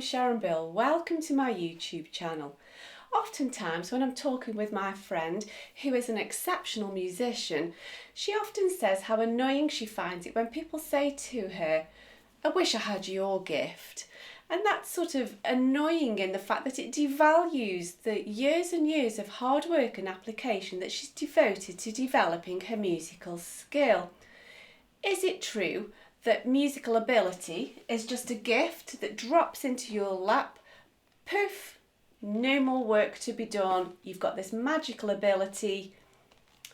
Sharon. Welcome to my YouTube channel. Oftentimes when I'm talking with my friend who is an exceptional musician, she often says how annoying she finds it when people say to her, "I wish I had your gift." And that's sort of annoying in the fact that it devalues the years and years of hard work and application that she's devoted to developing her musical skill. Is it true that musical ability is just a gift that drops into your lap? Poof, no more work to be done. You've got this magical ability.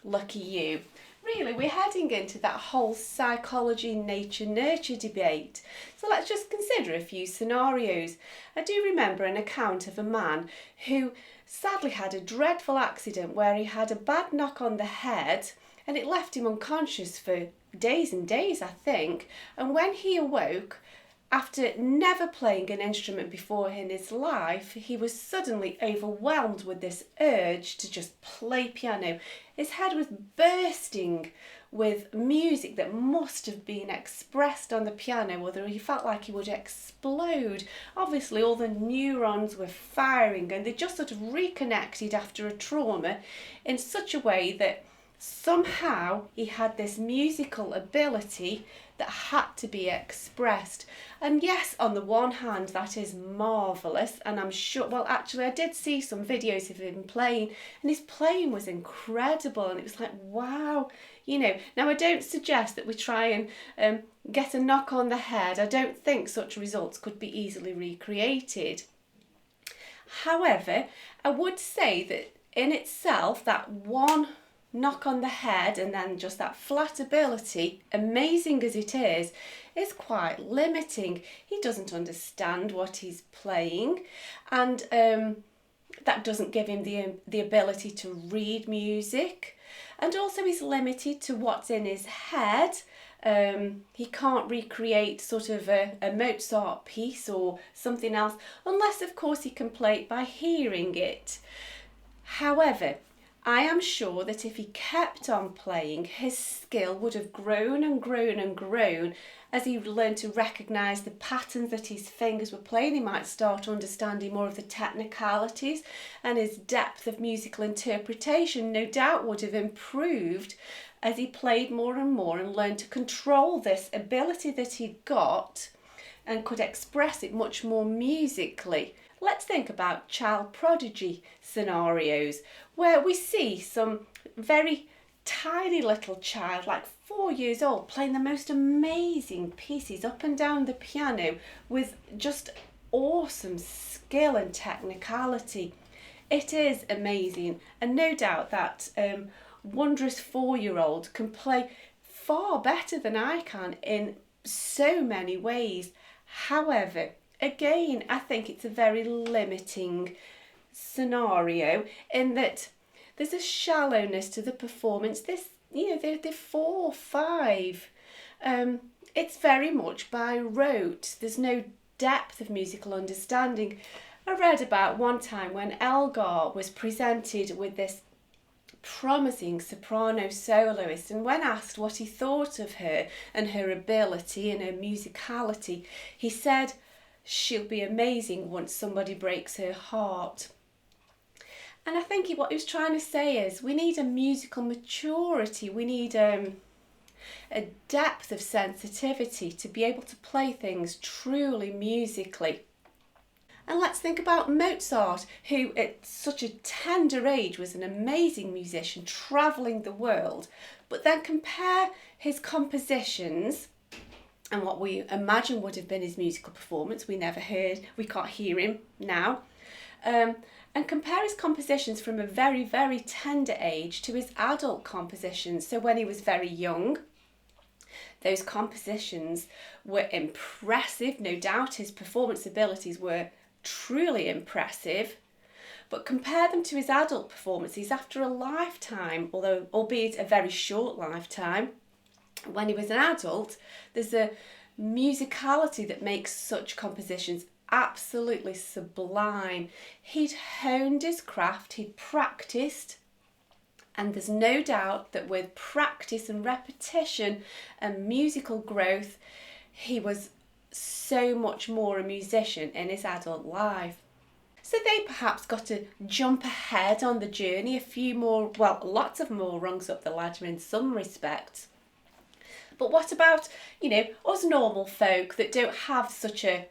Lucky you. Really, we're heading into that whole psychology, nature, nurture debate. So let's just consider a few scenarios. I do remember an account of a man who sadly had a dreadful accident where he had a bad knock on the head and it left him unconscious for days and days, I think. And when he awoke, after never playing an instrument before in his life, he was suddenly overwhelmed with this urge to just play piano. His head was bursting with music that must have been expressed on the piano, or he felt like he would explode. Obviously, all the neurons were firing and they just sort of reconnected after a trauma in such a way that somehow he had this musical ability that had to be expressed. And yes, on the one hand, that is marvellous, and I'm sure, well, actually I did see some videos of him playing and his playing was incredible, and it was like, wow, now I don't suggest that we try and get a knock on the head. I don't think such results could be easily recreated. However, I would say that in itself, that one knock on the head and then just that flat ability, amazing as it is quite limiting. He doesn't understand what he's playing, and that doesn't give him the ability to read music, and also he's limited to what's in his head. He can't recreate sort of a Mozart piece or something else, unless of course he can play it by hearing it. However, I am sure that if he kept on playing, his skill would have grown and grown and grown as he learned to recognise the patterns that his fingers were playing. He might start understanding more of the technicalities, and his depth of musical interpretation no doubt would have improved as he played more and more and learned to control this ability that he'd got and could express it much more musically. Let's think about child prodigy scenarios where we see some very tiny little child, like 4 years old, playing the most amazing pieces up and down the piano with just awesome skill and technicality. It is amazing, and no doubt that wondrous 4-year-old can play far better than I can in so many ways. However, again, I think it's a very limiting scenario in that there's a shallowness to the performance. They're 4, 5. It's very much by rote. There's no depth of musical understanding. I read about one time when Elgar was presented with this promising soprano soloist, and when asked what he thought of her and her ability and her musicality, he said, "She'll be amazing once somebody breaks her heart." And I think what he was trying to say is we need a musical maturity, we need a depth of sensitivity to be able to play things truly musically. And let's think about Mozart, who at such a tender age was an amazing musician travelling the world, but then compare his compositions and what we imagine would have been his musical performance. We can't hear him now. And compare his compositions from a very, very tender age to his adult compositions. So when he was very young, those compositions were impressive. No doubt his performance abilities were truly impressive. But compare them to his adult performances after a lifetime, albeit a very short lifetime. When he was an adult, there's a musicality that makes such compositions absolutely sublime. He'd honed his craft, he'd practiced, and there's no doubt that with practice and repetition and musical growth, he was so much more a musician in his adult life. So they perhaps got to jump ahead on the journey lots of more rungs up the ladder in some respects. But what about, us normal folk that don't have such a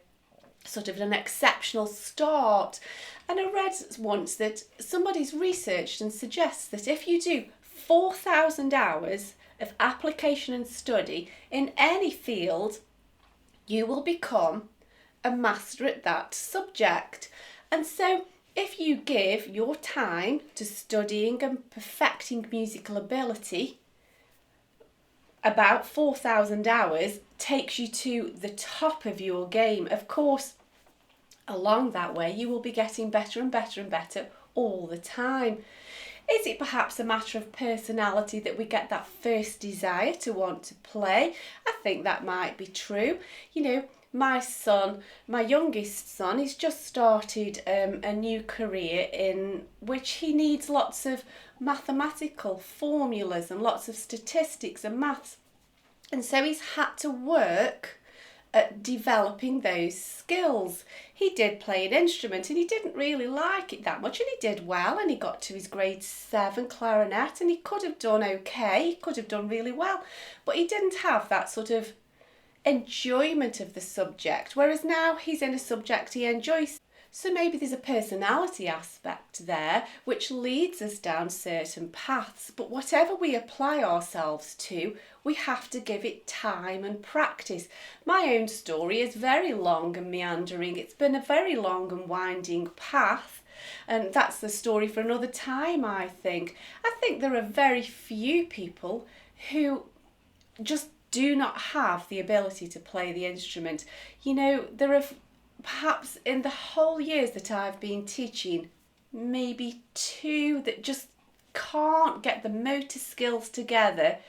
sort of an exceptional start? And I read once that somebody's researched and suggests that if you do 4,000 hours of application and study in any field, you will become a master at that subject. And so if you give your time to studying and perfecting musical ability, about 4,000 hours takes you to the top of your game. Of course, along that way, you will be getting better and better and better all the time. Is it perhaps a matter of personality that we get that first desire to want to play? I think that might be true. My youngest son, he's just started a new career in which he needs lots of mathematical formulas and lots of statistics and maths. And so he's had to work at developing those skills. He did play an instrument and he didn't really like it that much, and he did well, and he got to his grade 7 clarinet, and he could have done okay, he could have done really well, but he didn't have that sort of enjoyment of the subject, whereas now he's in a subject he enjoys. So maybe there's a personality aspect there which leads us down certain paths, but whatever we apply ourselves to, we have to give it time and practice. My own story is very long and meandering. It's been a very long and winding path, and that's the story for another time, I think. I think there are very few people who just do not have the ability to play the instrument. There are perhaps in the whole years that I've been teaching, maybe 2 that just can't get the motor skills together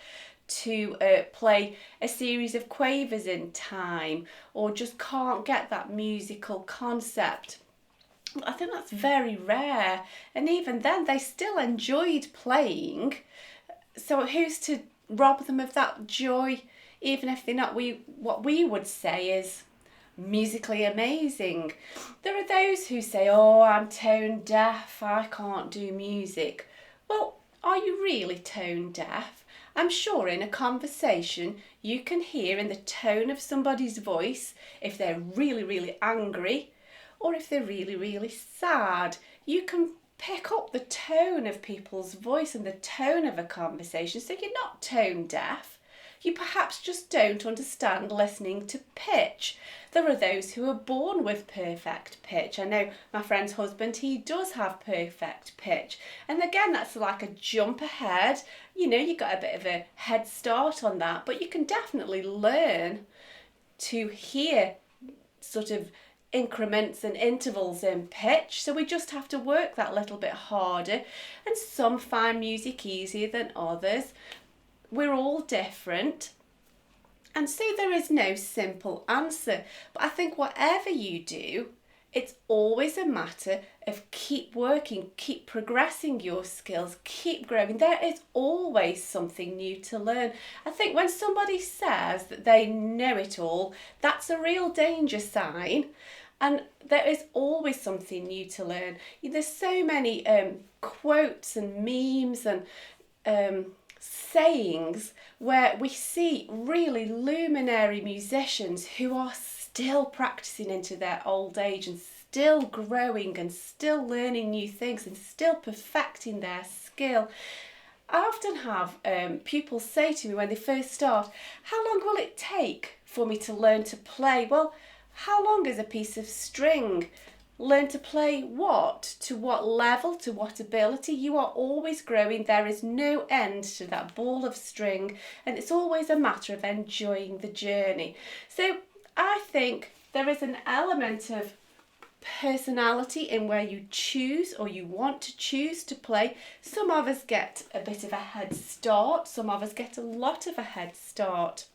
to play a series of quavers in time, or just can't get that musical concept. I think that's very rare, and even then they still enjoyed playing. So who's to rob them of that joy, even if they're not what we would say is musically amazing? There are those who say, "Oh, I'm tone deaf, I can't do music." Well, are you really tone deaf? I'm sure in a conversation you can hear in the tone of somebody's voice if they're really, really angry or if they're really, really sad. You can pick up the tone of people's voice and the tone of a conversation, so you're not tone deaf. You perhaps just don't understand listening to pitch. There are those who are born with perfect pitch. I know my friend's husband, he does have perfect pitch. And again, that's like a jump ahead. You got a bit of a head start on that, but you can definitely learn to hear sort of increments and intervals in pitch. So we just have to work that little bit harder. And some find music easier than others. We're all different, and so there is no simple answer. But I think whatever you do, it's always a matter of keep working, keep progressing your skills, keep growing. There is always something new to learn. I think when somebody says that they know it all, that's a real danger sign. And there is always something new to learn. There's so many quotes and memes and sayings where we see really luminary musicians who are still practicing into their old age and still growing and still learning new things and still perfecting their skill. I often have pupils say to me when they first start, "How long will it take for me to learn to play?" Well, how long is a piece of string? Learn to play what? To what level? To what ability? You are always growing. There is no end to that ball of string, and it's always a matter of enjoying the journey. So I think there is an element of personality in where you choose or you want to choose to play. Some of us get a bit of a head start. Some of us get a lot of a head start.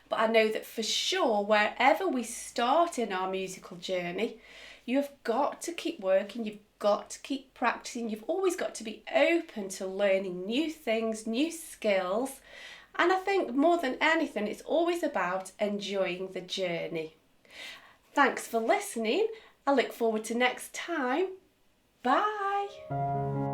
But I know that for sure, wherever we start in our musical journey, you've got to keep working, you've got to keep practicing, you've always got to be open to learning new things, new skills, And I think more than anything, it's always about enjoying the journey. Thanks for listening. I look forward to next time. Bye.